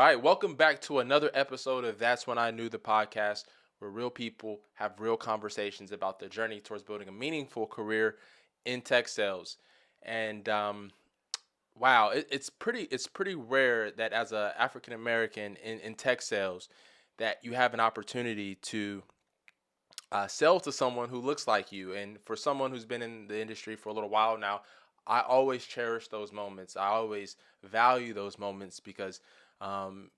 right, welcome back to another episode of That's When I Knew the Podcast, where real people have real conversations about their journey towards building a meaningful career in tech sales. And wow, it's pretty rare that as a African American in tech sales, that you have an opportunity to sell to someone who looks like you. And for someone who's been in the industry for a little while now, I always cherish those moments. I always value those moments because um,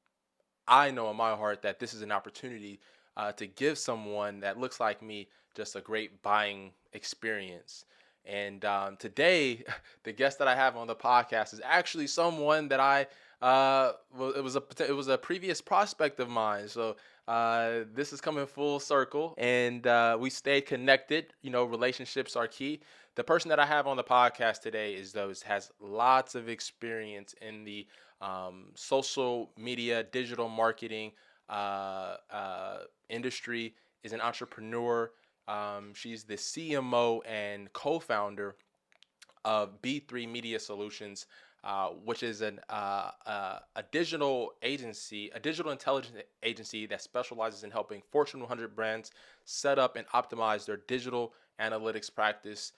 I know in my heart that this is an opportunity to give someone that looks like me just a great buying experience. And today, the guest that I have on the podcast is actually someone that it was a previous prospect of mine. So this is coming full circle, and we stayed connected. You know, relationships are key. The person that I have on the podcast today has lots of experience in the social media, digital marketing industry, is an entrepreneur. She's the CMO and co-founder of B3 Media Solutions, which is a digital agency, a digital intelligence agency that specializes in helping Fortune 100 brands set up and optimize their digital analytics practice.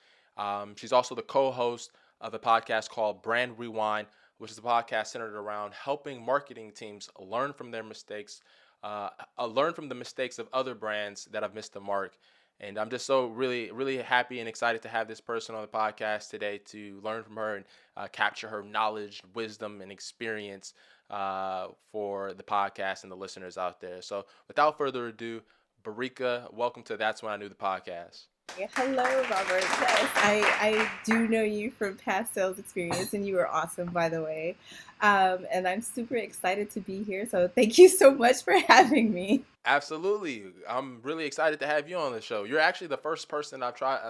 She's also the co-host of a podcast called Brand Rewind, which is a podcast centered around helping marketing teams learn from the mistakes of other brands that have missed the mark. And I'm just so really, really happy and excited to have this person on the podcast today to learn from her and capture her knowledge, wisdom, and experience for the podcast and the listeners out there. So without further ado, Barika, welcome to That's When I Knew the Podcast. Yeah, hello, Robert. Yes, I do know you from past sales experience, and you were awesome, by the way. And I'm super excited to be here. So thank you so much for having me. Absolutely. I'm really excited to have you on the show. You're actually the first person I've tried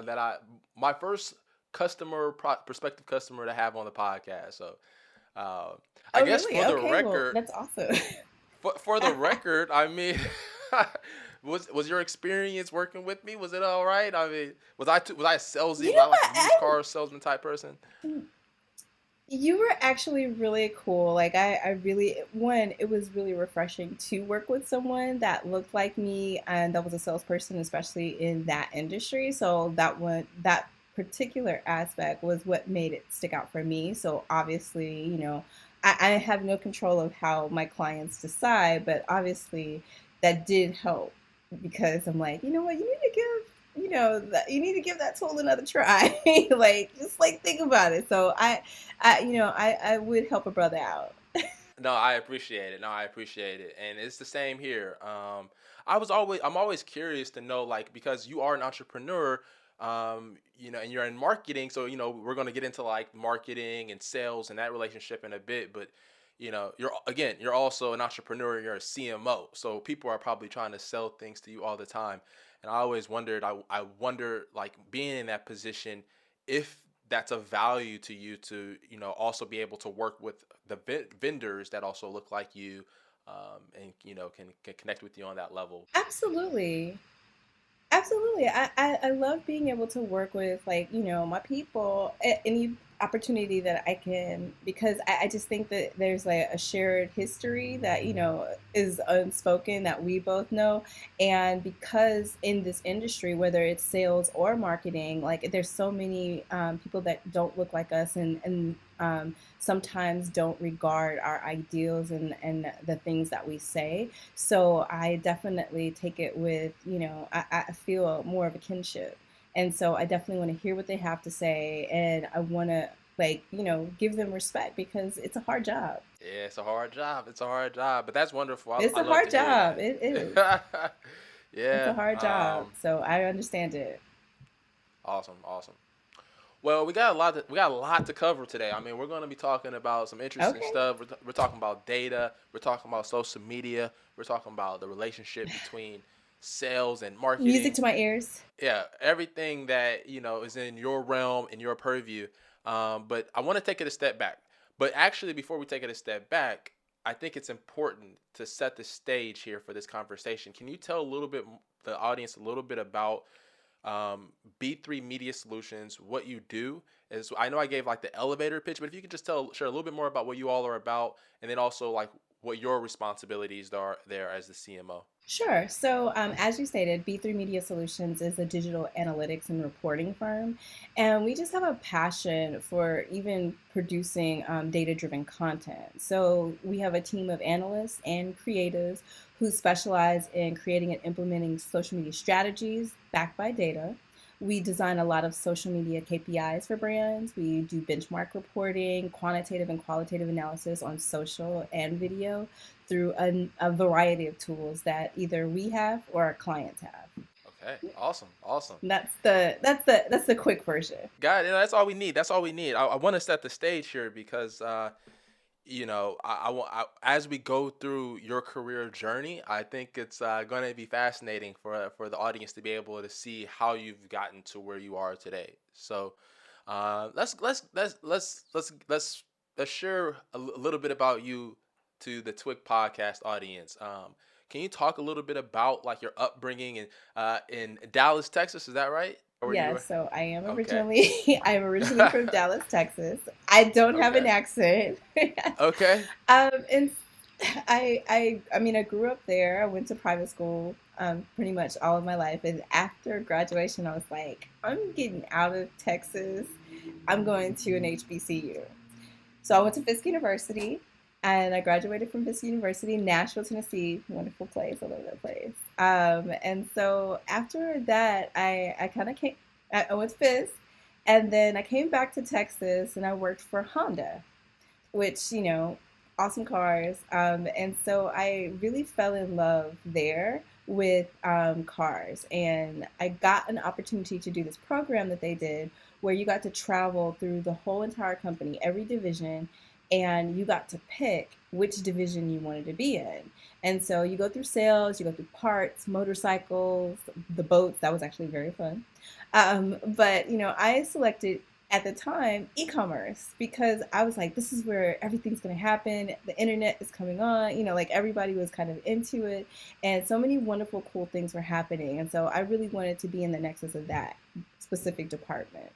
my first prospective customer to have on the podcast. So, uh, I Oh, guess really? Okay, well, that's awesome. for the record, I mean, was your experience working with me? Was it all right? I mean, was I a salesy? You Was I know like a used what? car salesman type person? You were actually really cool. Like I really one, it was really refreshing to work with someone that looked like me and that was a salesperson, especially in that industry. So that particular aspect was what made it stick out for me. So obviously, I have no control of how my clients decide, but obviously that did help because I'm like, you know what, you need to give that tool another try. Like just like think about it. So I would help a brother out. No, I appreciate it. No, I appreciate it, and it's the same here. I'm always curious to know, like, because you are an entrepreneur, and you're in marketing, so we're gonna get into like marketing and sales and that relationship in a bit, but you're also an entrepreneur. You're a CMO, so people are probably trying to sell things to you all the time, and I always wondered. I wonder, like, being in that position, if that's of value to you to also be able to work with the vendors that also look like you, and can connect with you on that level. Absolutely. Absolutely. I love being able to work with, like, my people, any opportunity that I can, because I just think that there's like a shared history that, is unspoken that we both know. And because in this industry, whether it's sales or marketing, like there's so many people that don't look like us and sometimes don't regard our ideals and the things that we say. So I definitely take it with, I feel more of a kinship. And so I definitely want to hear what they have to say. And I want to, like, give them respect because it's a hard job. Yeah, it's a hard job. It's a hard job, but that's wonderful. I, It's I a love hard to hear job. It is. that. It's a Yeah. hard job. So I understand it. Awesome. Awesome. Well, we got a lot to cover today. I mean, we're going to be talking about some interesting Okay. stuff. We're talking about data. We're talking about social media. We're talking about the relationship between sales and Music marketing. to my ears. Yeah, everything that is in your realm, in your purview. But I want to take it a step back. But actually, before we take it a step back, I think it's important to set the stage here for this conversation. Can you tell the audience a little bit about B3 Media Solutions, what you do? Is I know I gave like the elevator pitch, but if you could just share a little bit more about what you all are about, and then also like what your responsibilities are there as the CMO. Sure. So, as you stated, B3 Media Solutions is a digital analytics and reporting firm. And we just have a passion for even producing data driven content. So, we have a team of analysts and creatives who specialize in creating and implementing social media strategies backed by data. We design a lot of social media KPIs for brands. We do benchmark reporting, quantitative and qualitative analysis on social and video through a variety of tools that either we have or our clients have. Okay, awesome, awesome. That's the quick version. Got it. That's all we need. That's all we need. I want to set the stage here because as we go through your career journey, I think it's going to be fascinating for the audience to be able to see how you've gotten to where you are today. So, let's share a little bit about you to the TWIK podcast audience. Can you talk a little bit about like your upbringing in Dallas, Texas? Is that right? Where you Yeah, were? so Okay. I'm originally from Dallas, Texas. I don't have an Okay. accent. Okay. And I mean, I grew up there. I went to private school pretty much all of my life. And after graduation, I was like, I'm getting out of Texas. I'm going to an HBCU. So I went to Fisk University and I graduated from Fisk University in Nashville, Tennessee. Wonderful place. I love that place. And so after that, I kind of came, I went to Fisk and then I came back to Texas and I worked for Honda, which, awesome cars. And so I really fell in love there with cars. And I got an opportunity to do this program that they did where you got to travel through the whole entire company, every division, and you got to pick which division you wanted to be in. And so you go through sales, you go through parts, motorcycles, the boats. That was actually very fun. But I selected at the time e-commerce because I was like, this is where everything's going to happen. The internet is coming on, like everybody was kind of into it, and so many wonderful, cool things were happening. And so I really wanted to be in the nexus of that specific department.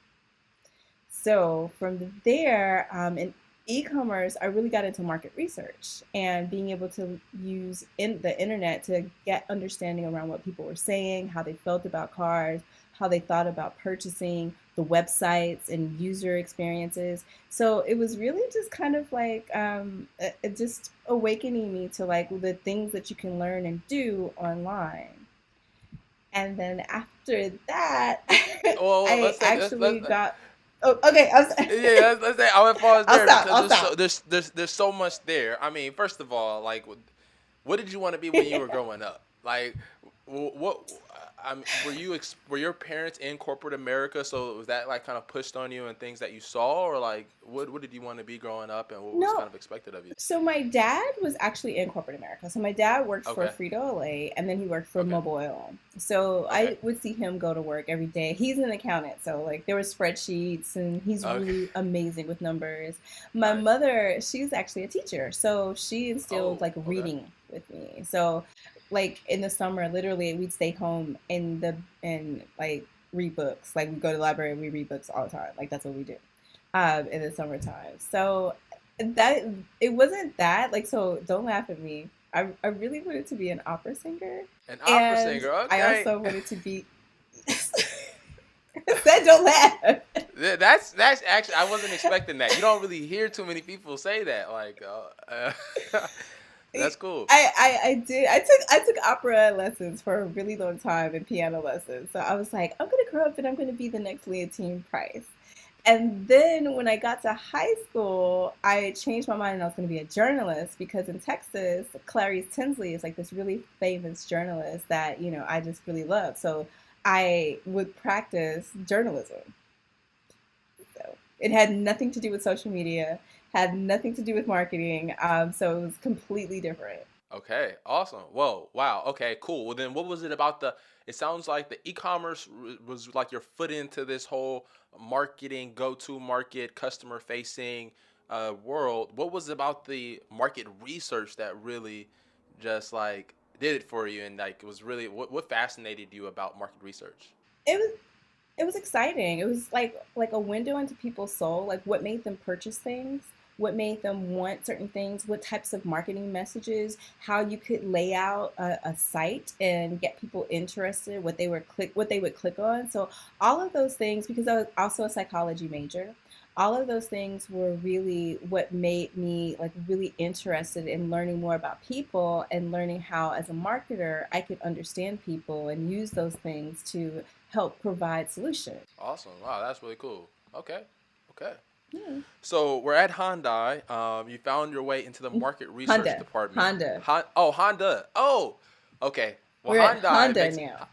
So from there, in e-commerce, I really got into market research and being able to use the internet to get understanding around what people were saying, how they felt about cars, how they thought about purchasing, the websites and user experiences. So it was really just kind of like just awakening me to like the things that you can learn and do online. And then after that, Well, I let's say actually got. Oh, okay. I'm sorry. yeah, let's say I would pause I'll there stop. because I'll stop. there's so much there. I mean, first of all, like, what did you want to be when you were growing up? Like, what? Were your parents in corporate America? So was that like kind of pushed on you and things that you saw, or like what did you want to be growing up, and what was kind No. of expected of you? So my dad was actually in corporate America. So my dad worked for Okay, Frito-Lay and then he worked for okay, Mobil Oil. So okay, I would see him go to work every day. He's an accountant, so like there were spreadsheets and he's okay. really amazing with numbers. My Nice. mother, she's actually a teacher. So she instilled Oh, like okay. reading with me. So like in the summer, literally we'd stay home and like read books. Like we go to the library and we read books all the time. Like that's what we do in the summertime. So that it wasn't that like, so don't laugh at me. I really wanted to be an opera singer, An opera and singer. I Okay. also wanted to be. Said don't laugh. That's actually I wasn't expecting that. You don't really hear too many people say that. Like, that's cool. I did. I took opera lessons for a really long time and piano lessons. So I was like, I'm gonna grow up and I'm gonna be the next Leontine Price. And then when I got to high school, I changed my mind and I was going to be a journalist because in Texas, Clarice Tinsley is like this really famous journalist that, I just really love. So I would practice journalism. So it had nothing to do with social media, had nothing to do with marketing. So it was completely different. Okay, awesome. Whoa, wow. Okay, cool. Well, then what was it about the? It sounds like the e-commerce was like your foot into this whole marketing, go-to market, customer-facing world. What was it about the market research that really just like did it for you, and like it was really what fascinated you about market research? It was it was exciting. It was like a window into people's soul, like what made them purchase things, what made them want certain things, what types of marketing messages, how you could lay out a site and get people interested, what they would click on. So all of those things, because I was also a psychology major, all of those things were really what made me like really interested in learning more about people and learning how as a marketer I could understand people and use those things to help provide solutions. Awesome. Wow, that's really cool. Okay. Okay. Yeah. So we're at Hyundai. You found your way into the market research Honda. department. Honda. Honda. Oh, okay. Well, We're at Honda now.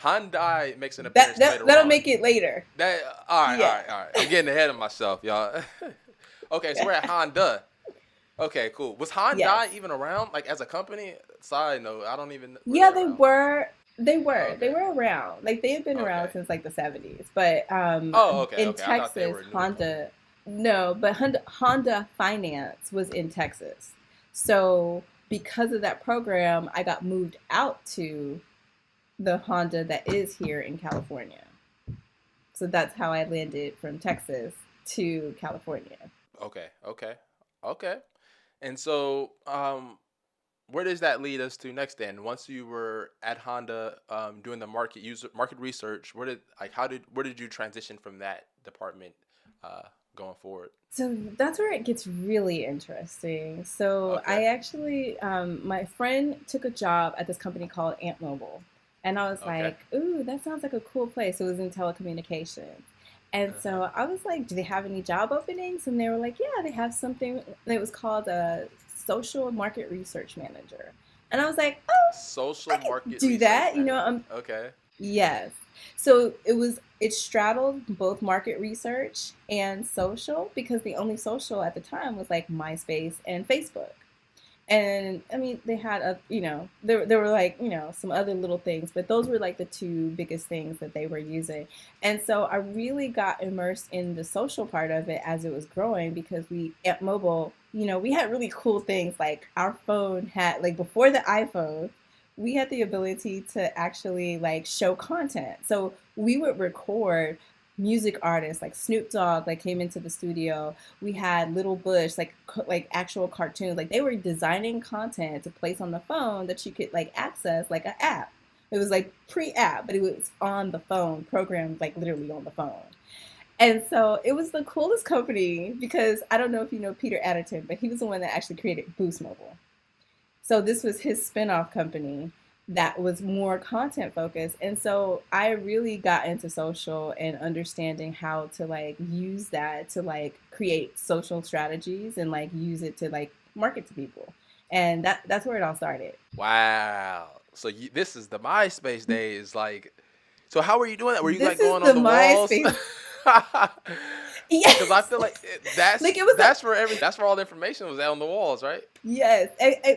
Hyundai makes an That, appearance that later that'll on. make it later. That all right, all Yeah. right, all right. I'm getting ahead of myself, y'all. Okay, so we're at Honda. Okay, cool. Was Yes. Hyundai even around, like as a company? Side note, I don't even. Were they Yeah, they around? were. They Oh, were. They okay. were around. Like they had been around Okay. since like the 70s. But Oh, okay, in okay. I thought they Texas, were newer company. Honda, no, but Honda Finance was in Texas. So because of that program, I got moved out to the Honda that is here in California. So that's how I landed from Texas to California. Okay, okay, okay. And so, where does that lead us to next? Then, once you were at Honda, doing the market research, where did you transition from that department, uh, going forward? So that's where it gets really interesting. So Okay, I actually, my friend took a job at this company called Ant Mobile. And I was okay. like, ooh, that sounds like a cool place. It was in telecommunications. And Uh-huh. so I was like, do they have any job openings? And they were like, yeah, they have something that was called a social market research manager. And I was like, oh, Social I could market do research that. manager. Okay. Yes. So it straddled both market research and social because the only social at the time was like MySpace and Facebook. And I mean, they had there were like, some other little things, but those were like the two biggest things that they were using. And so I really got immersed in the social part of it as it was growing because we at mobile, we had really cool things like our phone had like before the iPhone, we had the ability to actually like show content. So we would record music artists like Snoop Dogg like came into the studio. We had Little Bush like actual cartoons. Like they were designing content to place on the phone that you could like access like an app. It was like pre-app, but it was on the phone, programmed like literally on the phone. And so it was the coolest company because I don't know if you know Peter Adderton, but he was the one that actually created Boost Mobile. So this was his spinoff company that was more content focused. And so I really got into social and understanding how to like use that to like create social strategies and like use it to like market to people. And that's where it all started. Wow. So this is the MySpace days, like. So how were you doing that? Were you This like is going the on the walls? MySpace. Because I Yes. feel like that's Like it was that's where that's where all the information was at on the walls, right? Yes,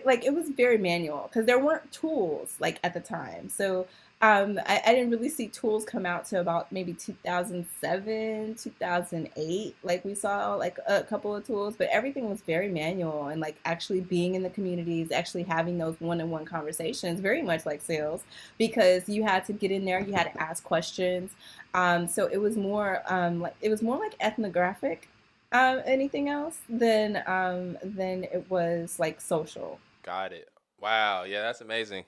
like it was very manual because there weren't tools like at the time. So I didn't really see tools come out to about maybe 2007, 2008. Like we saw like a couple of tools, but everything was very manual and like actually being in the communities, actually having those one-on-one conversations, very much like sales, because you had to get in there, you had to ask questions. So it was more like ethnographic anything else than it was like social. Got it. Wow. Yeah, that's amazing.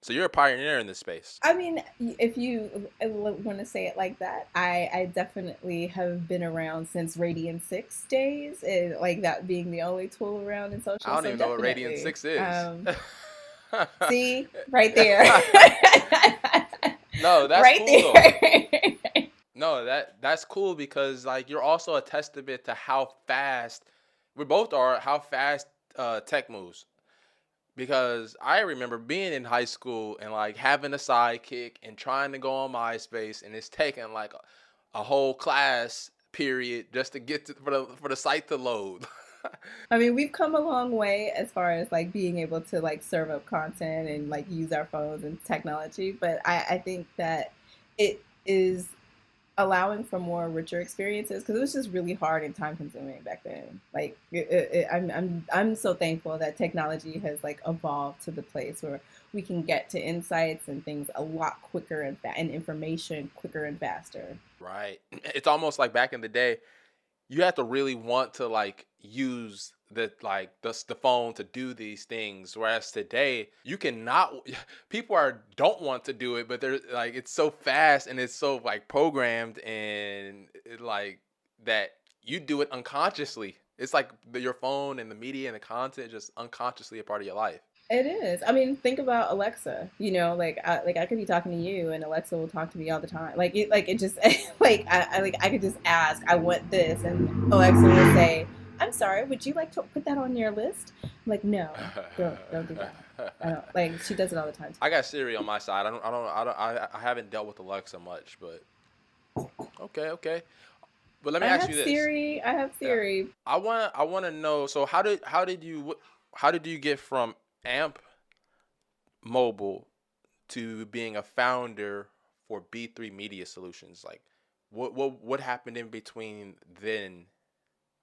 So you're a pioneer in this space. I mean, if you want to say it like that, I definitely have been around since Radian 6 days, and like that being the only tool around in I social. don't So even know what Radiant definitely, 6 is. see right there, No, that's right cool though. there. No, that's cool because like you're also a testament to how fast we both are, how fast tech moves. Because I remember being in high school and like having a sidekick and trying to go on MySpace, and it's taking like a whole class period just to get to for the site to load. I mean, we've come a long way as far as like being able to like serve up content and like use our phones and technology, but I think that it is allowing for more richer experiences because it was just really hard and time consuming back then. Like I'm so thankful that technology has like evolved to the place where we can get to insights and things a lot quicker and information quicker and faster. Right. It's almost like back in the day. you have to really want to like use the phone to do these things, whereas today you cannot. People are don't want to do it, but they're like it's so fast and it's so like programmed and like that you do it unconsciously. It's like your phone and the media and the content just unconsciously a part of your life. It is. I mean, think about Alexa. You know, like I could be talking to you, and Alexa will talk to me all the time. Like it just like I could just ask, I want this, and Alexa will say, "I'm sorry, would you like to put that on your list?" I'm like, "No, don't do that." I don't like. She does it all the time. I got Siri on my side. I haven't dealt with Alexa much, but okay, okay. But let me I ask have you this. Siri. I have Yeah. Siri. I want to know. So how did you get from Amp Mobile to being a founder for B3 Media Solutions? Like, what happened in between then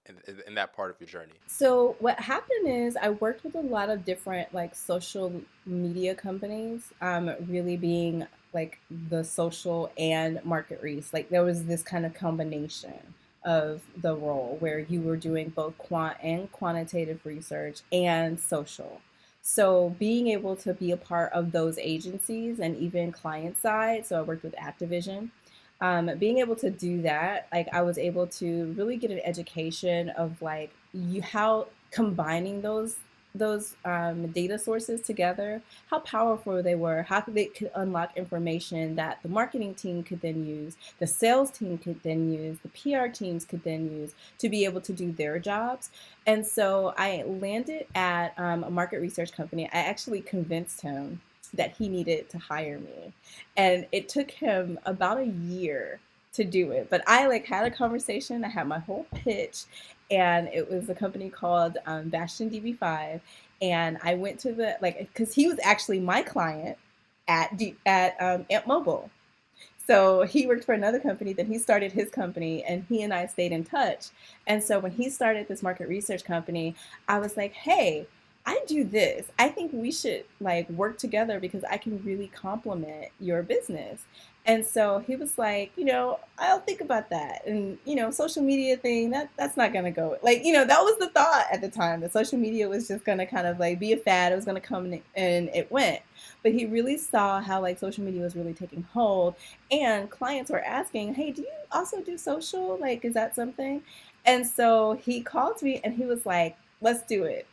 and that part of your journey? So what happened is I worked with a lot of different like social media companies, really being like the social and market reach. Like there was this kind of combination of the role where you were doing both quant and quantitative research and social. So being able to be a part of those agencies and even client side, so I worked with Activision, being able to do that, like I was able to really get an education of like you how combining those data sources together, how powerful they were, how they could unlock information that the marketing team could then use, the sales team could then use, the PR teams could then use to be able to do their jobs. And so I landed at a market research company. I actually convinced him that he needed to hire me. And it took him about a year to do it. But I like had a conversation, I had my whole pitch, and it was a company called Bastion DB5. And I went to the like because he was actually my client at Amp Mobile. So he worked for another company, then he started his company, and he and I stayed in touch. And so when he started this market research company, I was like, hey, I do this. I think we should like work together because I can really complement your business. And so he was like, I'll think about that. And social media thing, that's not gonna go. Like, that was the thought at the time that social media was just gonna kind of like be a fad. It was gonna come and it went. But he really saw how like social media was really taking hold, and clients were asking, hey, do you also do social? Like, is that something? And so he called me and he was like, let's do it.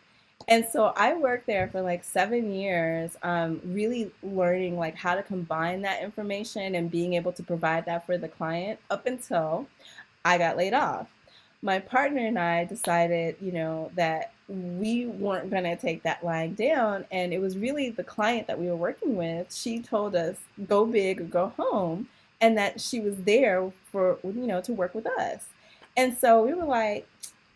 And so I worked there for like 7 years, really learning like how to combine that information and being able to provide that for the client up until I got laid off. My partner and I decided, that we weren't going to take that lying down. And it was really the client that we were working with. She told us, go big or go home. And that she was there for, to work with us. And so we were like,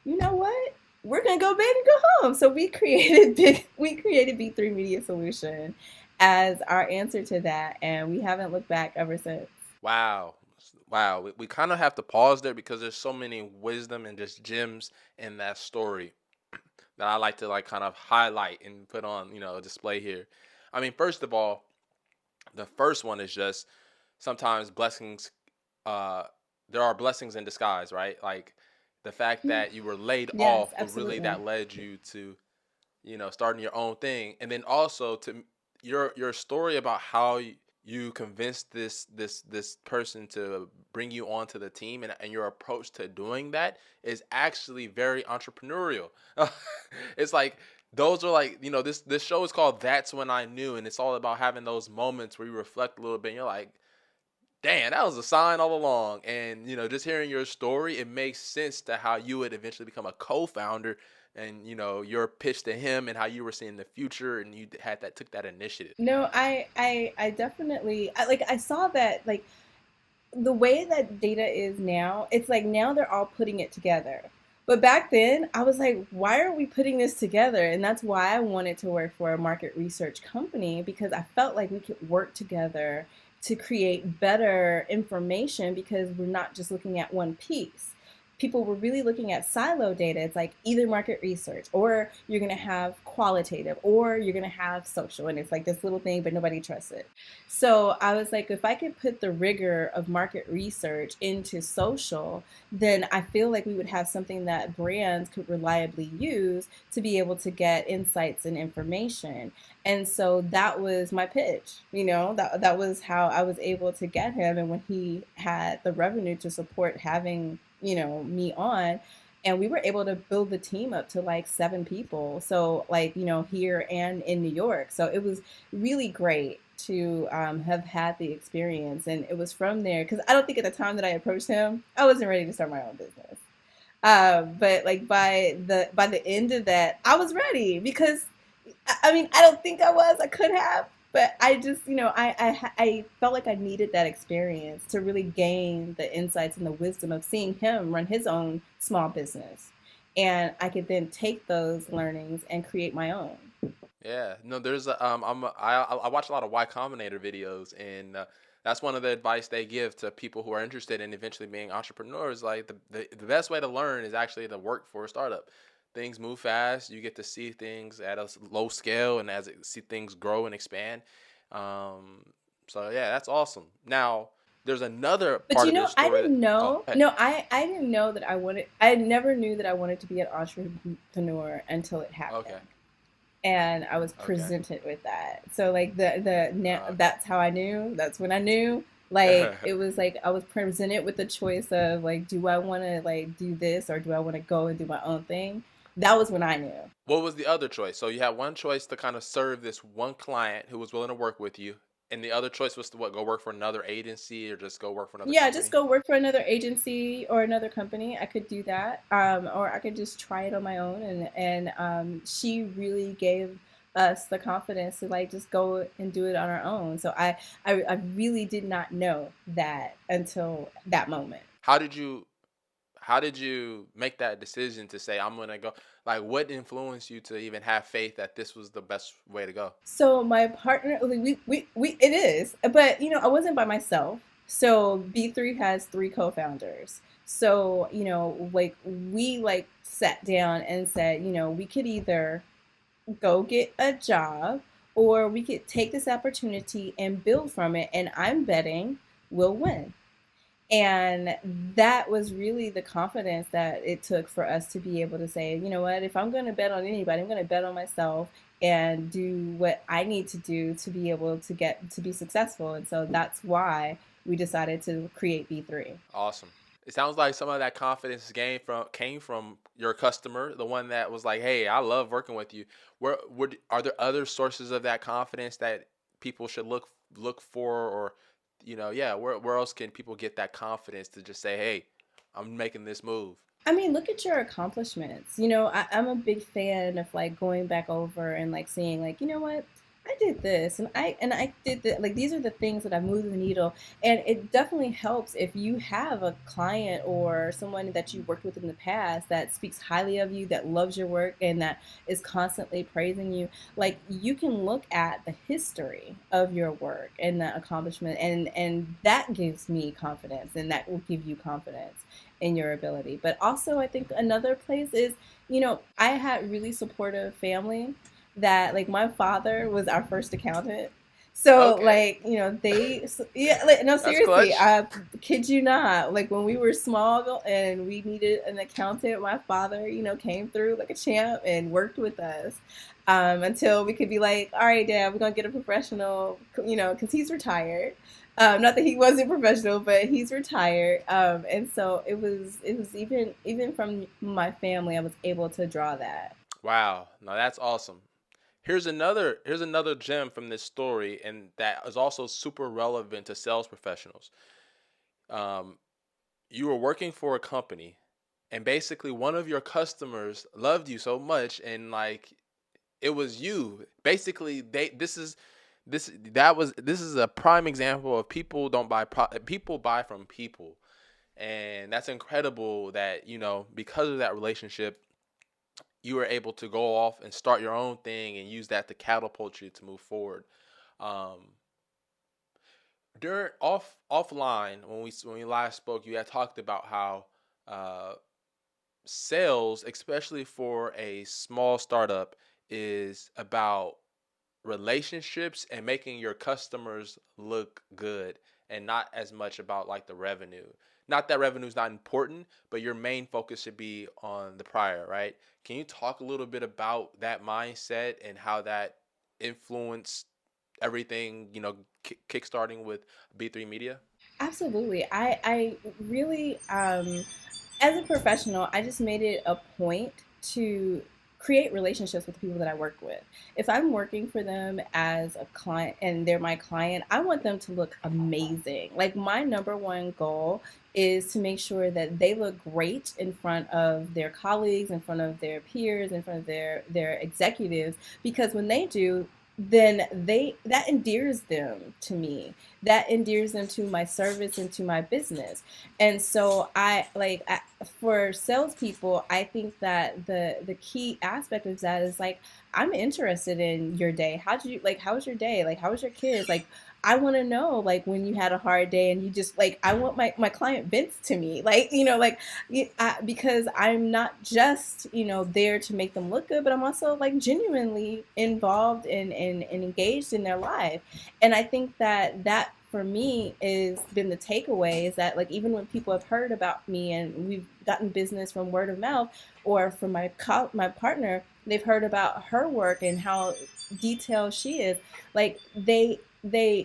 you know what? We're gonna go big and go home. So we created B3 Media Solution as our answer to that, and we haven't looked back ever since. Wow. Wow. We kind of have to pause there because there's so many wisdom and just gems in that story that I like to like kind of highlight and put on, display here. I mean, first of all, the first one is just sometimes blessings uh there are blessings in disguise, right? Like the fact that you were laid Yes, off, but really absolutely. that led you to, starting your own thing. And then also to your story about how you convinced this person to bring you onto the team, and your approach to doing that is actually very entrepreneurial. It's like those are like, this show is called That's When I Knew, and it's all about having those moments where you reflect a little bit and you're like, damn, that was a sign all along. And, just hearing your story, it makes sense to how you would eventually become a co-founder, and, your pitch to him and how you were seeing the future, and you took that initiative. No, I definitely I saw that like the way that data is now, it's like now they're all putting it together. But back then, I was like, why are we putting this together? And that's why I wanted to work for a market research company, because I felt like we could work together to create better information because we're not just looking at one piece. people were really looking at silo data. It's like either market research, or you're going to have qualitative, or you're going to have social. And it's like this little thing, but nobody trusts it. So I was like, if I could put the rigor of market research into social, then I feel like we would have something that brands could reliably use to be able to get insights and information. And so that was my pitch. That was how I was able to get him. And when he had the revenue to support having, me on, and we were able to build the team up to like 7 people. So like, here and in New York. So it was really great to have had the experience. And it was from there, because I don't think at the time that I approached him, I wasn't ready to start my own business. But like by the end of that, I was ready, because I mean, I don't think I was. I could have, but I just, I felt like I needed that experience to really gain the insights and the wisdom of seeing him run his own small business, and I could then take those learnings and create my own. Yeah, no, there's I watch a lot of Y Combinator videos, and that's one of the advice they give to people who are interested in eventually being entrepreneurs. Like the best way to learn is actually to work for a startup. Things move fast. You get to see things at a low scale, and as it, see things grow and expand. Um, so yeah, that's awesome. Now, there's another But part of this I story that, didn't oh, know. hey, No, I didn't know that I wanted. I never knew that I wanted to be an entrepreneur until it happened, okay, and I was okay, presented with that. So like the now, okay. that's how I knew. That's when I knew. Like it was like I was presented with the choice of like, do I want to like do this, or do I want to go and do my own thing? That was when I knew. What was the other choice? So you had one choice to kind of serve this one client who was willing to work with you, and the other choice was to what, go work for another agency or just go work for another Yeah, just company. go work for another agency or another company. I could do that, or I could just try it on my own. And she really gave us the confidence to like just go and do it on our own. So I really did not know that until that moment. How did you how did you make that decision to say I'm gonna go? Like, what influenced you to even have faith that this was the best way to go? So my partner, like, we it is, but I wasn't by myself. So B3 has 3 co-founders. So like we like sat down and said, we could either go get a job, or we could take this opportunity and build from it. And I'm betting we'll win. And that was really the confidence that it took for us to be able to say, you know what, if I'm going to bet on anybody, I'm going to bet on myself and do what I need to do to be able to get to be successful. And so that's why we decided to create B3. Awesome. It sounds like some of that confidence came from your customer, the one that was like, "Hey, I love working with you." Where would are there other sources of that confidence that people should look for, or yeah, where else can people get that confidence to just say, "Hey, I'm making this move." I mean, look at your accomplishments. I'm a big fan of like going back over and like seeing like, you know what, I did this and I did that. Like these are the things that I moved the needle, and it definitely helps if you have a client or someone that you worked with in the past that speaks highly of you, that loves your work, and that is constantly praising you. Like you can look at the history of your work and the accomplishment, and that gives me confidence, and that will give you confidence in your ability. But also, I think another place is, I had really supportive family that, like, my father was our first accountant. So, Okay, like, yeah, like, no, that's seriously, clutch. I kid you not. Like, when we were small and we needed an accountant, my father, came through like a champ and worked with us until we could be like, all right, Dad, we're going to get a professional, because he's retired. Not that he wasn't professional, but he's retired, and so it was even from my family, I was able to draw that. Wow, now that's awesome. Here's another gem from this story, and that is also super relevant to sales professionals. Um, you were working for a company, and basically one of your customers loved you so much, and like it was you. Basically, they this is a prime example of people don't buy people buy from people, and that's incredible that because of that relationship you were able to go off and start your own thing and use that to catapult you to move forward. Um, during offline when we last spoke, you had talked about how uh, sales, especially for a small startup, is about relationships and making your customers look good, and not as much about like the revenue. Not that revenue is not important, but your main focus should be on the prior, right? Can you talk a little bit about that mindset and how that influenced everything, kickstarting with B3 Media? Absolutely. I really, as a professional, I just made it a point to create relationships with the people that I work with. If I'm working for them as a client and they're my client, I want them to look amazing. Like my number one goal is to make sure that they look great in front of their colleagues, in front of their peers, in front of their executives, because when they do, then they that endears them to me, that endears them to my service and to my business. And so for salespeople, I think that the key aspect of that is like, I'm interested in your day. How was your day? Like, how was your kids? Like, I want to know, like, when you had a hard day and you just like, I want my client vents to me, like, because I'm not just, there to make them look good, but I'm also like genuinely involved and engaged in their life. And I think that for me is been the takeaway, is that like, even when people have heard about me and we've gotten business from word of mouth, or from my partner, they've heard about her work and how detailed she is, like they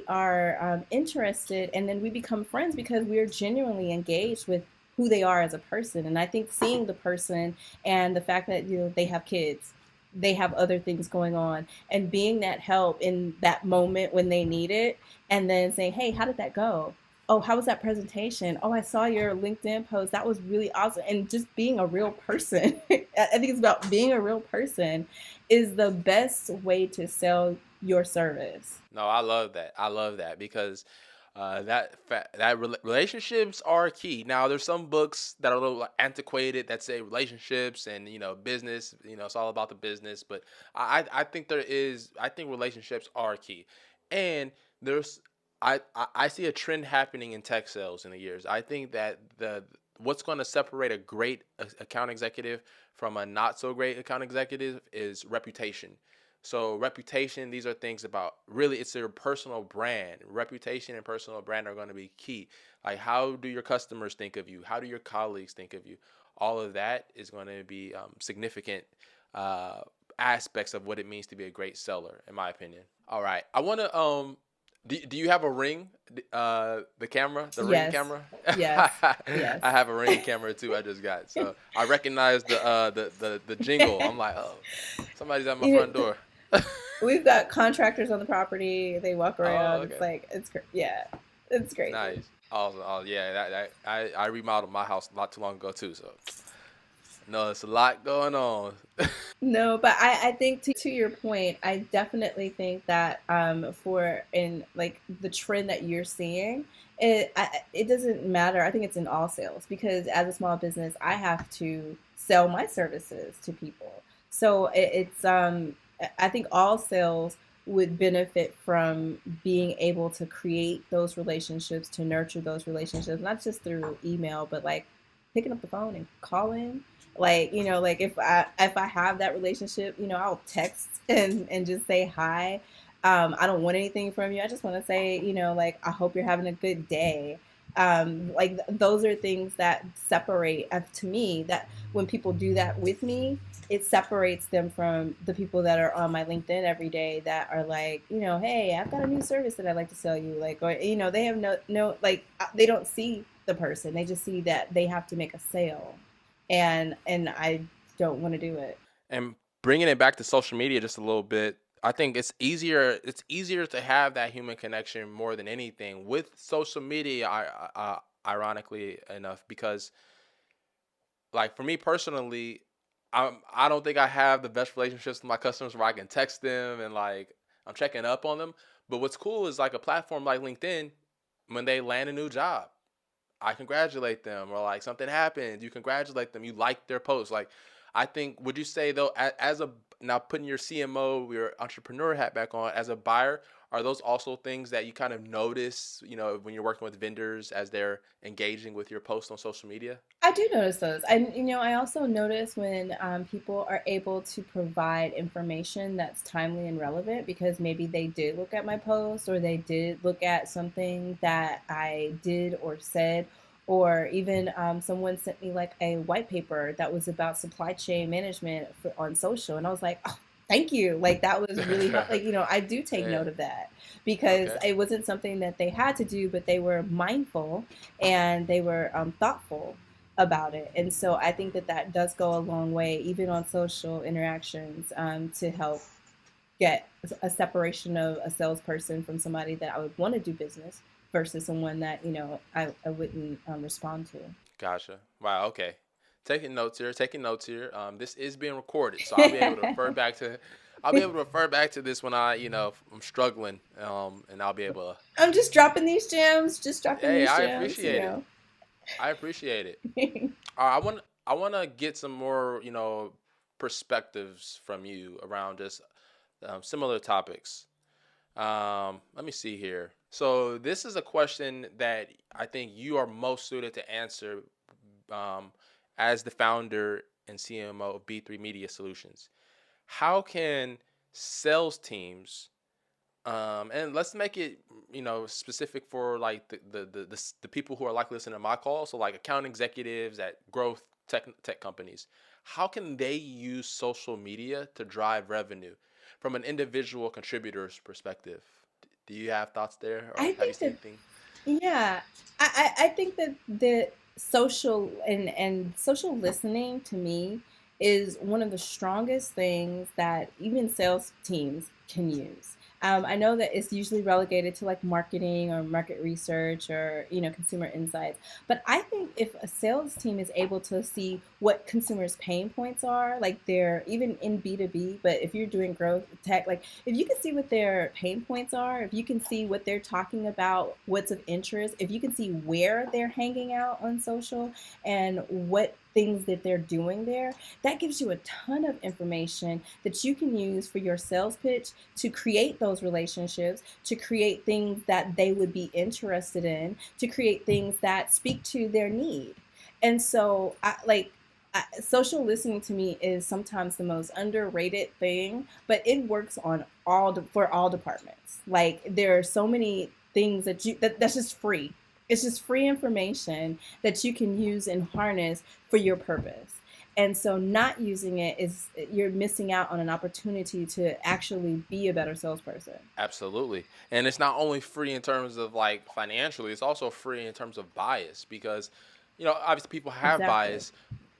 are interested, and then we become friends because we're genuinely engaged with who they are as a person. And I think seeing the person, and the fact that they have kids, they have other things going on, and being that help in that moment when they need it, and then saying, hey, how did that go? Oh, how was that presentation? Oh, I saw your LinkedIn post, that was really awesome. And just being a real person, I think it's about being a real person, is the best way to sell your service. No, I love that. I love that because relationships are key. Now, there's some books that are a little like, antiquated that say relationships and business. It's all about the business. But I think I think relationships are key, and there's I see a trend happening in tech sales in the years. I think that the what's going to separate a great account executive from a not so great account executive is reputation. So reputation, these are things about really it's your personal brand. Reputation and personal brand are going to be key. Like how do your customers think of you? How do your colleagues think of you? All of that is going to be significant uh, aspects of what it means to be a great seller, in my opinion. All right, I want to do you have a ring? The camera, the ring Yes, camera. yes, I yes. have a ring camera too. I just got so I recognize the jingle. I'm like, oh, somebody's at my you front know, door. we've got contractors on the property. They walk Oh, around. It's okay. like yeah, it's crazy. Nice. Awesome. Oh, yeah. I remodeled my house not too long ago too. So no, it's a lot going on. No, but I think to your point, I definitely think that for in like the trend that you're seeing, it doesn't matter. I think it's in all sales, because as a small business, I have to sell my services to people. So I think all sales would benefit from being able to create those relationships, to nurture those relationships, not just through email, but like picking up the phone and calling, like like if I have that relationship, I'll text and just say hi. I don't want anything from you, I just want to say, like, I hope you're having a good day. Like those are things that separate, to me, that when people do that with me, it separates them from the people that are on my LinkedIn every day, that are like, hey, I've got a new service that I'd like to sell you, like, or they have no like, they don't see the person, they just see that they have to make a sale, and I don't want to do it. And bringing it back to social media just a little bit, I think it's easier. It's easier to have that human connection more than anything with social media. Ironically enough, because like for me personally, I don't think I have the best relationships with my customers where I can text them and like I'm checking up on them. But what's cool is like a platform like LinkedIn, when they land a new job, I congratulate them, or like something happened, you congratulate them, you like their post. Like, I think, would you say though, as a now putting your CMO, your entrepreneur hat back on, as a buyer, Are those also things that you kind of notice, when you're working with vendors as they're engaging with your posts on social media? I do notice those. I also notice when people are able to provide information that's timely and relevant because maybe they did look at my post or they did look at something that I did or said, or even someone sent me like a white paper that was about supply chain management on social, and I was like, oh, thank you. Like that was really like I do take Yeah. note of that because Okay. it wasn't something that they had to do, but they were mindful and they were thoughtful about it. And so I think that that does go a long way, even on social interactions, to help get a separation of a salesperson from somebody that I would want to do business versus someone that, I wouldn't respond to. Gotcha. Wow. Okay. Taking notes here. Taking notes here. This is being recorded, so I'll be able to refer back to. I'll be able to refer back to this when I'm struggling. And I'll be able to. I'm just dropping these gems, just dropping Hey, these I gems, appreciate it. I appreciate it. I want to get some more, perspectives from you around just similar topics. Let me see here. So this is a question that I think you are most suited to answer, um, as the founder and CMO of B3 Media Solutions. How can sales teams, and let's make it, specific for like the people who are like listening to my call, so like account executives at growth tech companies, how can they use social media to drive revenue from an individual contributor's perspective? Do you have thoughts there, or I have you think seen that anything? Yeah, I think that the social and social listening to me is one of the strongest things that even sales teams can use. I know that it's usually relegated to like marketing or market research or consumer insights, but I think if a sales team is able to see what consumers' pain points are, like they're even in B2B, but if you're doing growth tech, like if you can see what their pain points are, if you can see what they're talking about, what's of interest, if you can see where they're hanging out on social and what things that they're doing there, that gives you a ton of information that you can use for your sales pitch to create those relationships, to create things that they would be interested in, to create things that speak to their need. And so, social listening to me is sometimes the most underrated thing, but it works on for all departments. Like there are so many things that's just free. It's just free information that you can use and harness for your purpose. And so not using it is you're missing out on an opportunity to actually be a better salesperson. Absolutely. And it's not only free in terms of like financially, it's also free in terms of bias because, obviously people have Exactly. bias,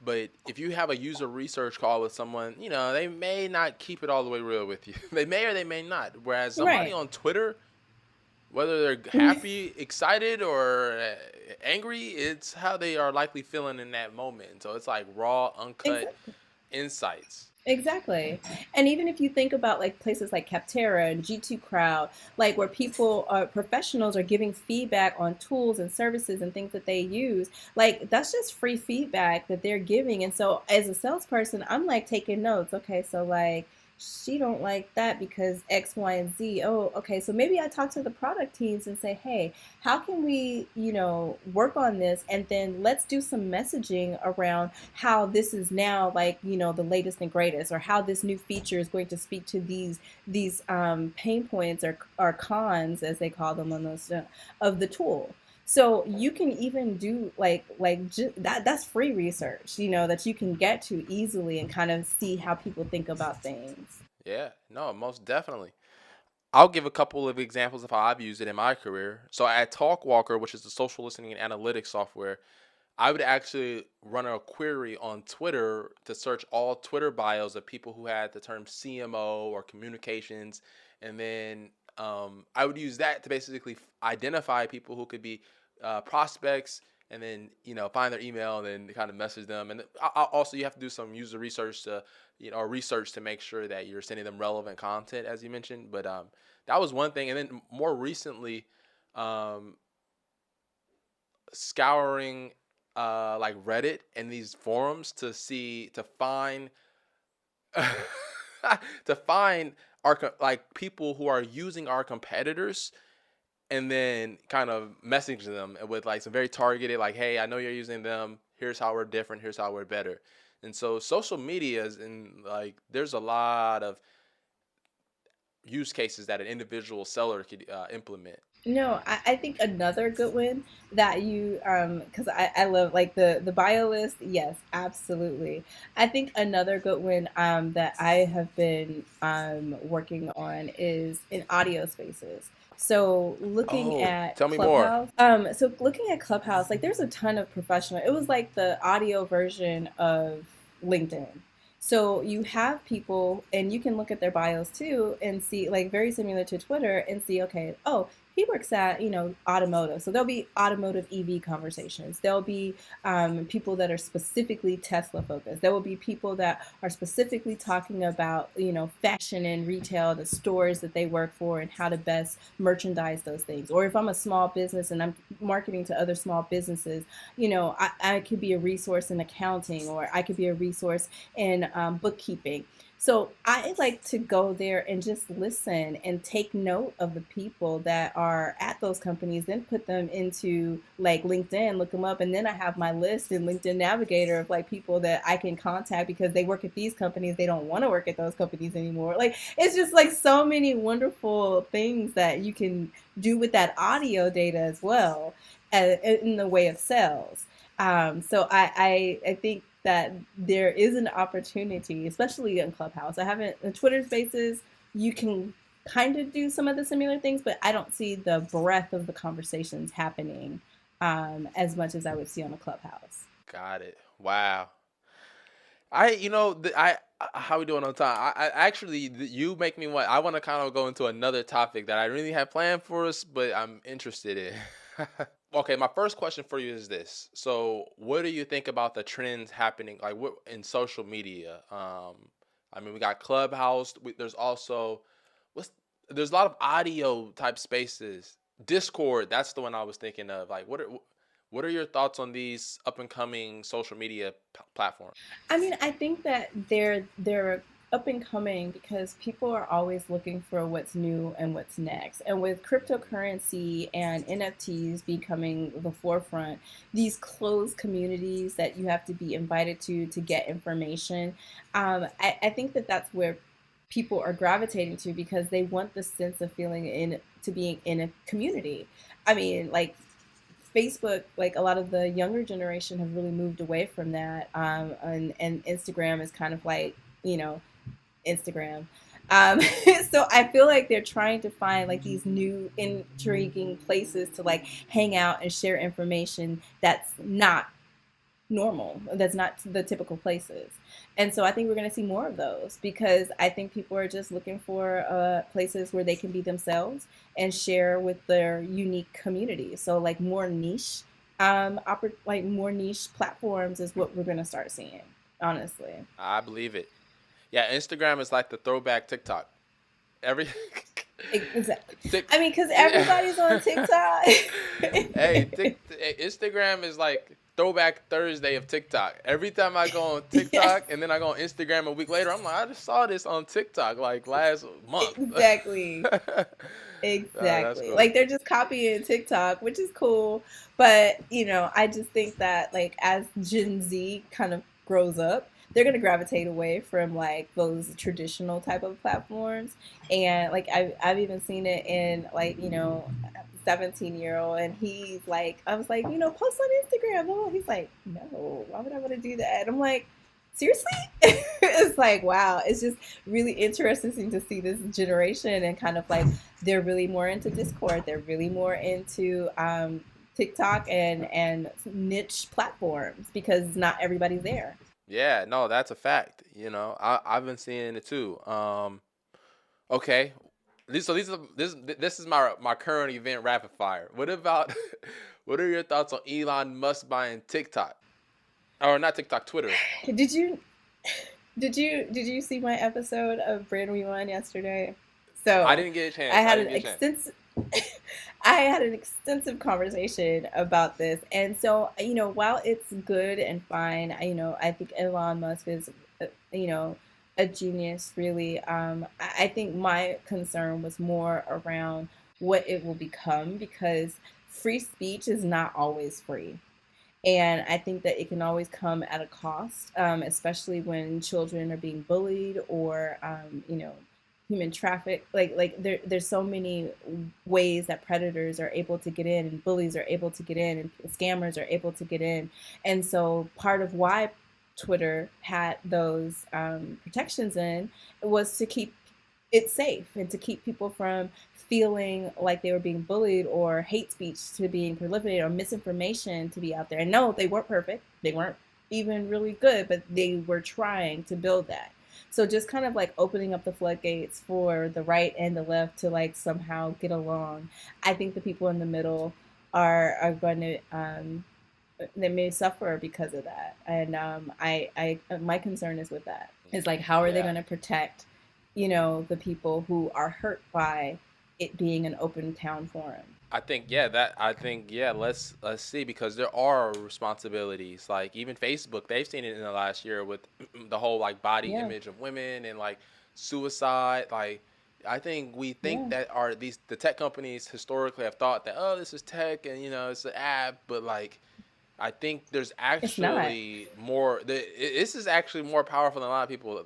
but if you have a user research call with someone, they may not keep it all the way real with you. They may or they may not. Whereas somebody Right. on Twitter, whether they're happy, excited, or angry, it's how they are likely feeling in that moment. So it's like raw, uncut Exactly. insights. Exactly. And even if you think about like places like Capterra and G2 Crowd, like where people are professionals are giving feedback on tools and services and things that they use, like that's just free feedback that they're giving. And so as a salesperson, I'm like taking notes. Okay, so like she don't like that because X, Y, and Z. Oh, okay. So maybe I talk to the product teams and say, hey, how can we, work on this? And then let's do some messaging around how this is now like, the latest and greatest, or how this new feature is going to speak to these pain points or cons, as they call them on those of the tool. So you can even do that's free research, that you can get to easily and kind of see how people think about things. Yeah, no, most definitely. I'll give a couple of examples of how I've used it in my career. So at Talkwalker, which is the social listening and analytics software, I would actually run a query on Twitter to search all Twitter bios of people who had the term CMO or communications, and then I would use that to basically identify people who could be prospects, and then find their email and then kind of message them. And also you have to do some user research to or research to make sure that you're sending them relevant content, as you mentioned. But that was one thing, and then more recently, um, scouring like Reddit and these forums to find to find like people who are using our competitors and then kind of messaging them with like some very targeted, like, hey, I know you're using them. Here's how we're different. Here's how we're better. And so social media is in like there's a lot of use cases that an individual seller could implement. No, I think another good one that you because I love like the bio list, yes, absolutely. I think another good one that I have been working on is in audio spaces. So looking Oh, at tell me more. Clubhouse, like there's a ton of professional. It was like the audio version of LinkedIn. So you have people, and you can look at their bios too and see, like, very similar to Twitter, and see, okay, oh, he works at, automotive. So there'll be automotive EV conversations. There'll be people that are specifically Tesla focused. There will be people that are specifically talking about, fashion and retail, the stores that they work for, and how to best merchandise those things. Or if I'm a small business and I'm marketing to other small businesses, I could be a resource in accounting, or I could be a resource in bookkeeping. So I like to go there and just listen and take note of the people that are at those companies, then put them into like LinkedIn, look them up, and then I have my list in LinkedIn Navigator of like people that I can contact because they work at these companies, they don't want to work at those companies anymore. Like it's just like so many wonderful things that you can do with that audio data as well, in the way of sales. So I think that there is an opportunity, especially in Clubhouse. I haven't, in Twitter Spaces, you can kind of do some of the similar things, but I don't see the breadth of the conversations happening as much as I would see on a Clubhouse. Got it. Wow. I how we doing on time? I actually, you make me want. I want to kind of go into another topic that I really had planned for us, but I'm interested in. Okay, my first question for you is this. So, what do you think about the trends happening, like what in social media? I mean, we got Clubhouse. There's also what's there's a lot of audio type spaces. Discord, that's the one I was thinking of. Like, what are your thoughts on these up and coming social media platforms? I mean, I think that they're up and coming because people are always looking for what's new and what's next. And with cryptocurrency and NFTs becoming the forefront, these closed communities that you have to be invited to get information, I think that that's where people are gravitating to because they want the sense of feeling in to being in a community. I mean, like Facebook, like a lot of the younger generation have really moved away from that. And Instagram is kind of like, you know, Instagram. Um, so I feel like they're trying to find like these new intriguing places to like hang out and share information that's not normal, that's not the typical places. And so I think we're going to see more of those because I think people are just looking for places where they can be themselves and share with their unique community. So like more niche platforms is what we're going to start seeing, honestly. I believe it. Yeah, Instagram is like the throwback TikTok. Every Exactly. Tik, I mean, because everybody's on TikTok. Instagram is like throwback Thursday of TikTok. Every time I go on Yes, TikTok and then I go on Instagram a week later, I'm like, I just saw this on TikTok like last month. exactly. That's Exactly. cool. Like they're just copying TikTok, which is cool. But, I just think that like as Gen Z kind of grows up, they're gonna gravitate away from like those traditional type of platforms. And like I've even seen it in like, 17-year-old, and he's like, I was like, post on Instagram. Oh, he's like, no, why would I want to do that? And I'm like, seriously? It's like, wow, it's just really interesting to see this generation and kind of like they're really more into Discord. They're really more into TikTok and niche platforms because not everybody's there. Yeah, no, that's a fact. I've been seeing it too. Okay. This is my current event rapid fire. What about what are your thoughts on Elon Musk buying TikTok? Or not TikTok, Twitter. Did you did you see my episode of Brand Rewind yesterday? I So didn't get a I chance. I had didn't an get a chance. extensive I had an extensive conversation about this. And so, while it's good and fine, I think Elon Musk is, you know, a genius, really. I think my concern was more around what it will become, because free speech is not always free. And I think that it can always come at a cost, especially when children are being bullied, or, human traffic. There's so many ways that predators are able to get in, and bullies are able to get in, and scammers are able to get in. And so part of why Twitter had those protections in was to keep it safe, and to keep people from feeling like they were being bullied, or hate speech to being proliferated, or misinformation to be out there. And no, they weren't perfect. They weren't even really good, but they were trying to build that. So just kind of like opening up the floodgates for the right and the left to like somehow get along. I think the people in the middle are going to they may suffer because of that. And I my concern is with that. Is like, how are they Yeah. going to protect, the people who are hurt by it being an open town forum? I think yeah, let's see, because there are responsibilities. Like even Facebook, they've seen it in the last year with the whole like body Yeah, image of women and like suicide. Like I think we think yeah, that are these the tech companies historically have thought that, oh, this is tech and it's an app, but like I think there's it's not. actually more. This is actually more powerful than a lot of people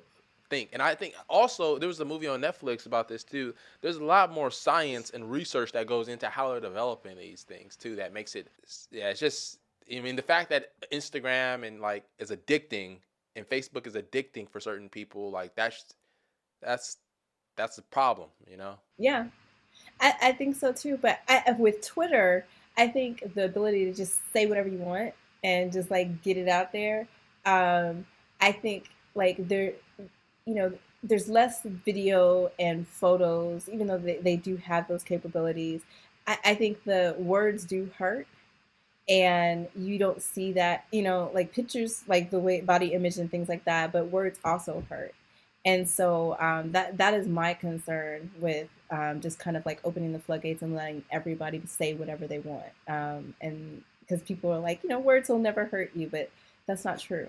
think. And I think also there was a movie on Netflix about this too. There's a lot more science and research that goes into how they're developing these things too. That makes it. Yeah, it's just. I mean, the fact that Instagram and like is addicting, and Facebook is addicting for certain people, like that's that's a problem. Yeah, I think so too. But with Twitter, I think the ability to just say whatever you want and just like get it out there. I think like there's less video and photos, even though they do have those capabilities. I think the words do hurt, and you don't see that, like pictures, like the way body image and things like that, but words also hurt. And so that is my concern with just kind of like opening the floodgates and letting everybody say whatever they want, and because people are like, words will never hurt you, but that's not true.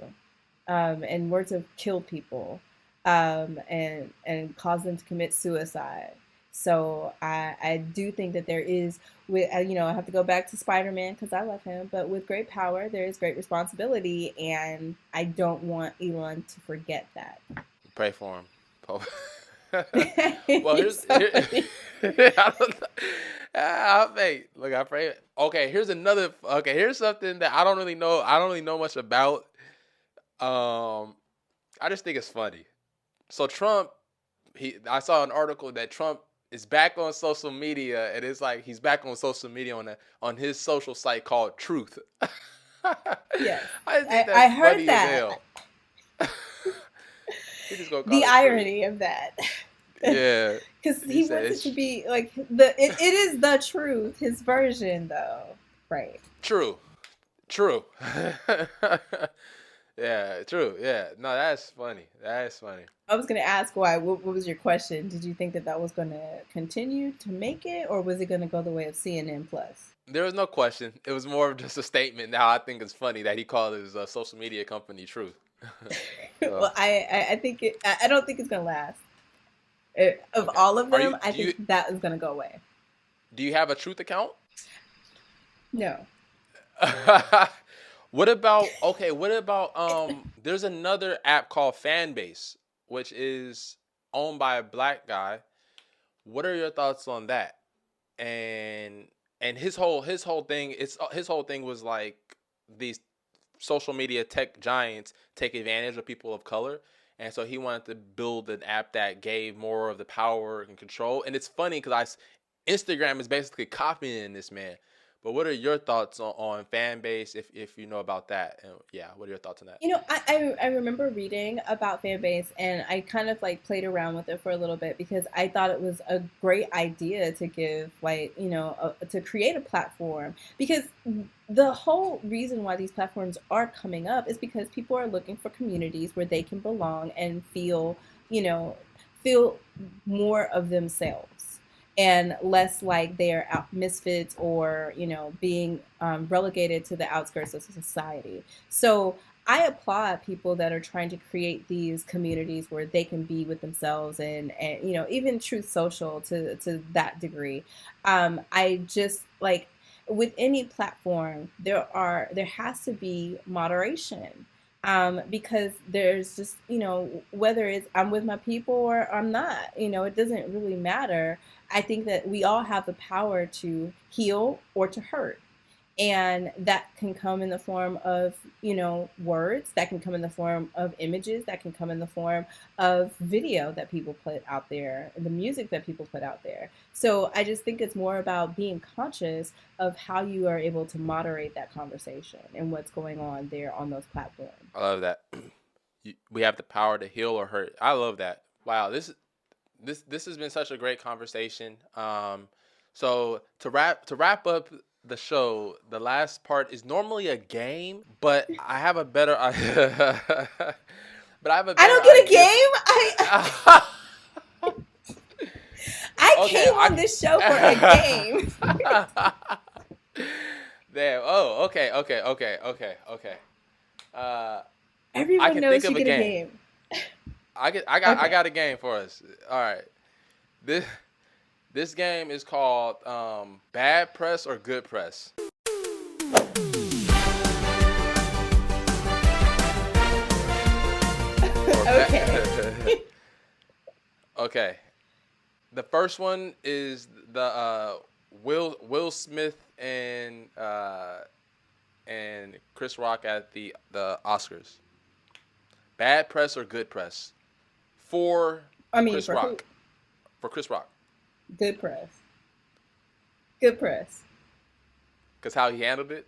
And words have killed people, and caused them to commit suicide. So I do think that there is, with I have to go back to Spider-Man because I love him, but with great power there is great responsibility, and I don't want Elon to forget that. Pray for him. Well, He's here's so here. funny. I don't know. Hey, look, I pray. Okay, here's another. Okay, here's something that I don't really know. I don't really know much about. Um, I just think it's funny. So Trump, I saw an article that Trump is back on social media, and it's like he's back on social media on his social site called Truth. Yes, I just think I that's heard funny as that. hell. He just gonna The call it Truth. irony of that. Yeah, Because he he said wants it to it's be like it is the truth, his version though. Right. true. True. Yeah, true. Yeah. No, that's funny. That's funny. I was going to ask why. What was your question? Did you think that that was going to continue to make it, or was it going to go the way of CNN Plus? There was no question. It was more of just a statement. Now I think it's funny that he called his social media company Truth. So Well, I think I don't think it's going to last. Of okay. all of Are you them, I do you think that is going to go away. do you have a Truth account? No. What about okay? What about There's another app called Fanbase, which is owned by a black guy. What are your thoughts on that? And his whole thing his whole thing was like these social media tech giants take advantage of people of color, and so he wanted to build an app that gave more of the power and control. And it's funny because Instagram is basically copying this man. But what are your thoughts on fan base, if you know about that? And yeah, what are your thoughts on that? I remember reading about Fanbase, and I kind of like played around with it for a little bit because I thought it was a great idea to give, like, to create a platform, because the whole reason why these platforms are coming up is because people are looking for communities where they can belong and you know, feel more of themselves, and less like they're out misfits, or being relegated to the outskirts of society. So I applaud people that are trying to create these communities where they can be with themselves and you know, even Truth Social to that degree. I just like with any platform, there has to be moderation. Because there's just, you know, whether it's I'm with my people or I'm not, you know, it doesn't really matter. I think that we all have the power to heal or to hurt, and that can come in the form of, you know, words, that can come in the form of images, that can come in the form of video that people put out there, the music that people put out there. So I just think it's more about being conscious of how you are able to moderate that conversation and what's going on there on those platforms. I love that. We have the power to heal or hurt. I love that. Wow, this has been such a great conversation. So to wrap up the show, the last part is normally a game, but I have a better but I have a I better don't get a idea. I Okay, came on this show for a game. Damn. Oh, okay. Uh, I Everyone can think knows you of a get a game. game. I Okay. got a game for us. All right. This this game is called Bad Press or Good Press. Or Okay. Okay. The first one is the Will Smith and Chris Rock at the Oscars. Bad press or good press for I mean, Chris for who? Rock. For Chris Rock, Good press. Good press. because how he handled it.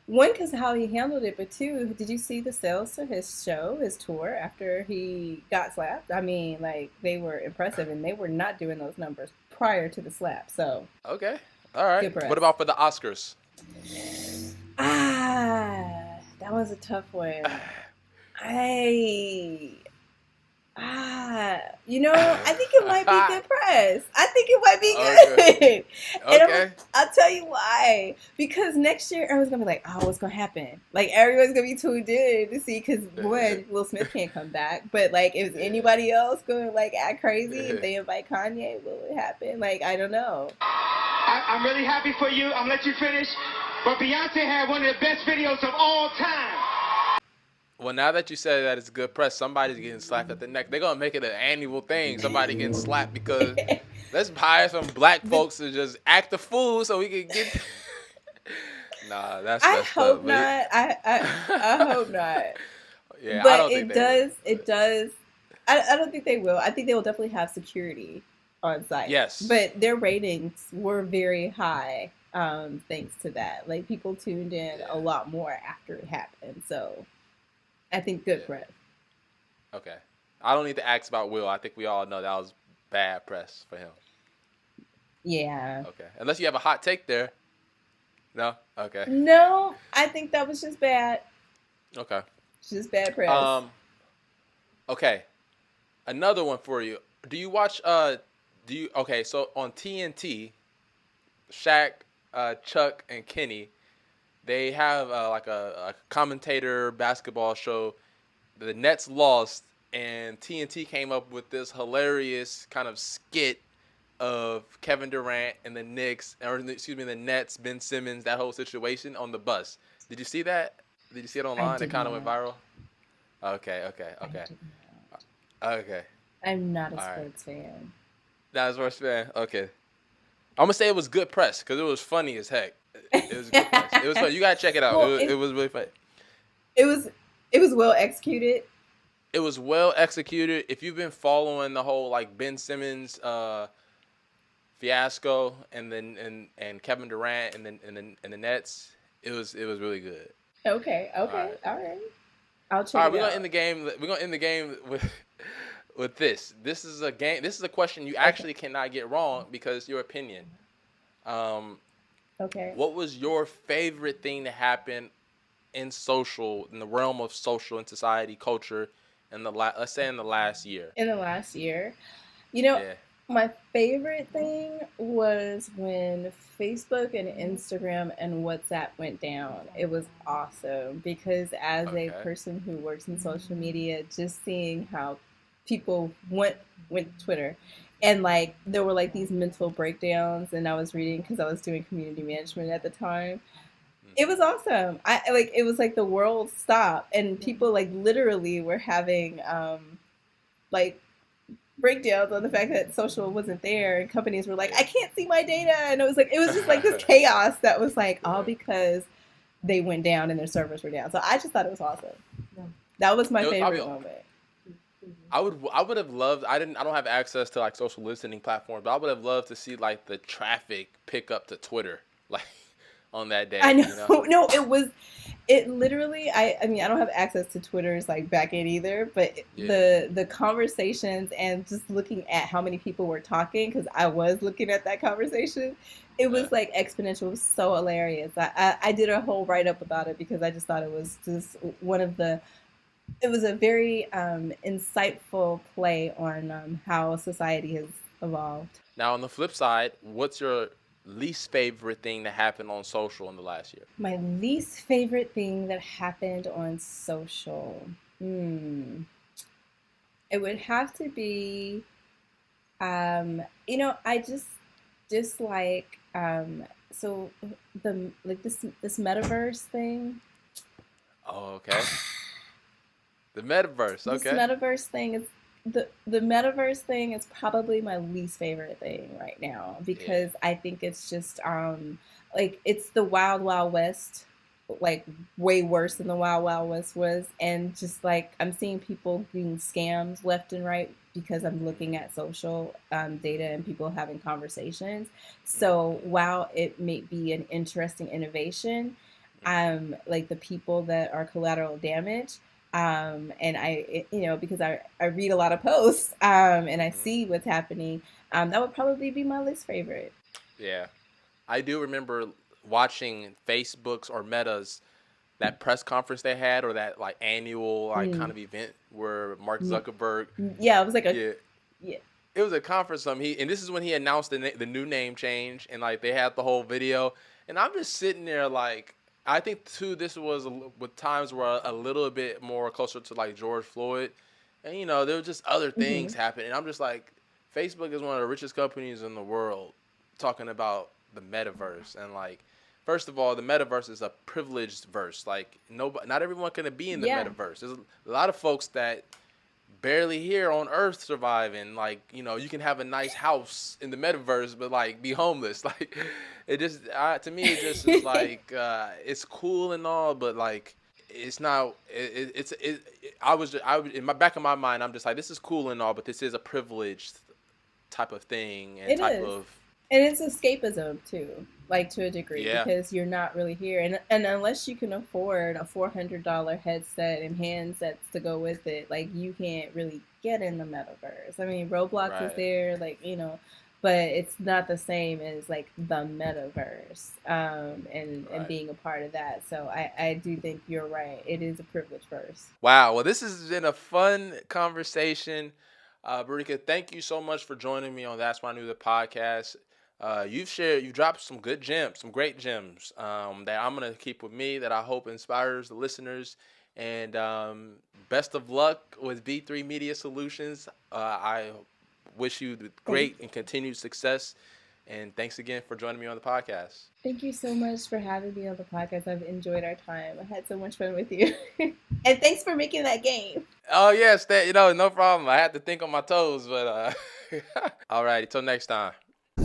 One, because how he handled it, but two, did you see the sales to his show, his tour after he got slapped? I mean, like, they were impressive, and they were not doing those numbers prior to the slap. So, Okay. All right. good What press. about for the Oscars? That was a tough one. I you know, I think it might be good press. I think it might be Okay. good. And Okay. I'll tell you why. Because next year, everyone's going to be like, oh, what's going to happen? Like, everyone's going to be tuned in to see, because one, Will Smith can't come back. But, like, is anybody else going to, like, act crazy if they invite Kanye? Will it happen? Like, I don't know. I'm really happy for you. I'm going to let you finish. But Beyonce had one of the best videos of all time. Well, now that you said that it's good press, somebody's getting slapped at the neck. They're gonna make it an annual thing. Somebody getting slapped because let's hire some black folks to just act a fool so we can get. Nah, that's I messed up. hope not. I hope not. Yeah, I But don't think it they will. does. It does. I don't think they will. I think they will definitely have security on site. Yes. But their ratings were very high, thanks to that. Like, people tuned in Yeah. a lot more after it happened. So I think good Yeah. press. Okay. I don't need to ask about Will. I think we all know that was bad press for him. Yeah. Okay. Unless you have a hot take there. No? Okay. No, I think that was just bad. Okay. Just bad press. Okay. Another one for you. Do you watch okay, so on TNT, Shaq, Chuck, and Kenny, they have like a commentator basketball show. The Nets lost, and TNT came up with this hilarious kind of skit of Kevin Durant and the Knicks, or excuse me, the Nets, Ben Simmons, that whole situation on the bus. Did you see that? Did you see it I online? It did kind of went not. viral. Okay. I did not. Okay. I'm not a All right. sports fan. That was first fan. Okay. I'm gonna say it was good press because it was funny as heck. It was good press. It was fun. You gotta check it out. Well, It was really funny. it was well executed. It was well executed. If you've been following the whole like Ben Simmons fiasco and Kevin Durant and the Nets, it was really good. Okay. All Okay. right. All right. I'll check All right, it we're gonna out. end the game. We're gonna end the game with this. This is a game. This is a question you Okay. actually cannot get wrong because your opinion. Okay. What was your favorite thing to happen in the realm of social and society culture in let's say in the last year? In the last year, you know, Yeah. My favorite thing was when Facebook and Instagram and WhatsApp went down. It was awesome because as a Okay. person who works in social media, just seeing how people went to Twitter and like there were like these mental breakdowns and I was reading because I was doing community management at the time. It was awesome. I like it was like the world stopped and people like literally were having like breakdowns on the fact that social wasn't there and companies were like, I can't see my data. And it was just like this chaos that was like all because they went down and their servers were down. So I just thought it was awesome. That was my favorite moment. I would have loved. I don't have access to like social listening platforms, but I would have loved to see like the traffic pick up to Twitter like on that day. I know. You know? No, it literally. I mean, I don't have access to Twitter's like back end either, but the conversations and just looking at how many people were talking because I was looking at that conversation, it was like exponential. It was so hilarious. I did a whole write up about it because I just thought it was just one of the. It was a very insightful play on how society has evolved. Now, on the flip side, what's your least favorite thing that happened on social in the last year? My least favorite thing that happened on social. It would have to be, I just dislike, so this metaverse thing. Oh, okay. The metaverse, okay. This metaverse thing is the metaverse thing is probably my least favorite thing right now because I think it's just like it's the Wild Wild West, like way worse than the Wild Wild West was, and just like I'm seeing people being scammed left and right because I'm looking at social data and people having conversations. So while it may be an interesting innovation, like the people that are collateral damage. And because I read a lot of posts and I see what's happening, that would probably be my least favorite. Yeah. I do remember watching Facebook's or Meta's that press conference they had or that like annual like kind of event where Mark Zuckerberg. Yeah, it was like It was a conference. And this is when he announced the new name change and like they had the whole video. And I'm just sitting there like, I think too, this was with times where a little bit more closer to like George Floyd, and there were just other things happening. And I'm just like, Facebook is one of the richest companies in the world, talking about the metaverse. And like, first of all, the metaverse is a privileged verse. Like not everyone can be in the metaverse. There's a lot of folks that barely here on Earth surviving. Like you can have a nice house in the metaverse, but like be homeless. Like. It just to me it just is like it's cool and all, but like it's not. I was in my back of my mind I'm just like this is cool and all, but this is a privileged type of thing and and it's escapism too, like to a degree because you're not really here, and unless you can afford a $400 headset and handsets to go with it, like you can't really get in the metaverse. I mean, Roblox is there, like but it's not the same as like the metaverse and being a part of that. So I do think you're right. It is a privilege first. Wow. Well, this has been a fun conversation. Barika, thank you so much for joining me on That's Why I Knew the podcast. You've dropped some good gems, some great gems that I'm going to keep with me that I hope inspires the listeners. And best of luck with V3 Media Solutions. I wish you great and continued success. And thanks again for joining me on the podcast. Thank you so much for having me on the podcast. I've enjoyed our time. I had so much fun with you. And thanks for making that game. Oh, yes. No problem. I had to think on my toes, but all right. Until next time.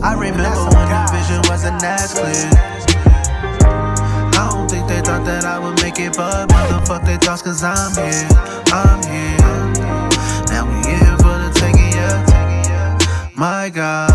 I remember when the vision wasn't as clear. I don't think they thought that I would make it, but motherfuck they thoughts, cause I'm here. Now we here for the taking, yeah. My God.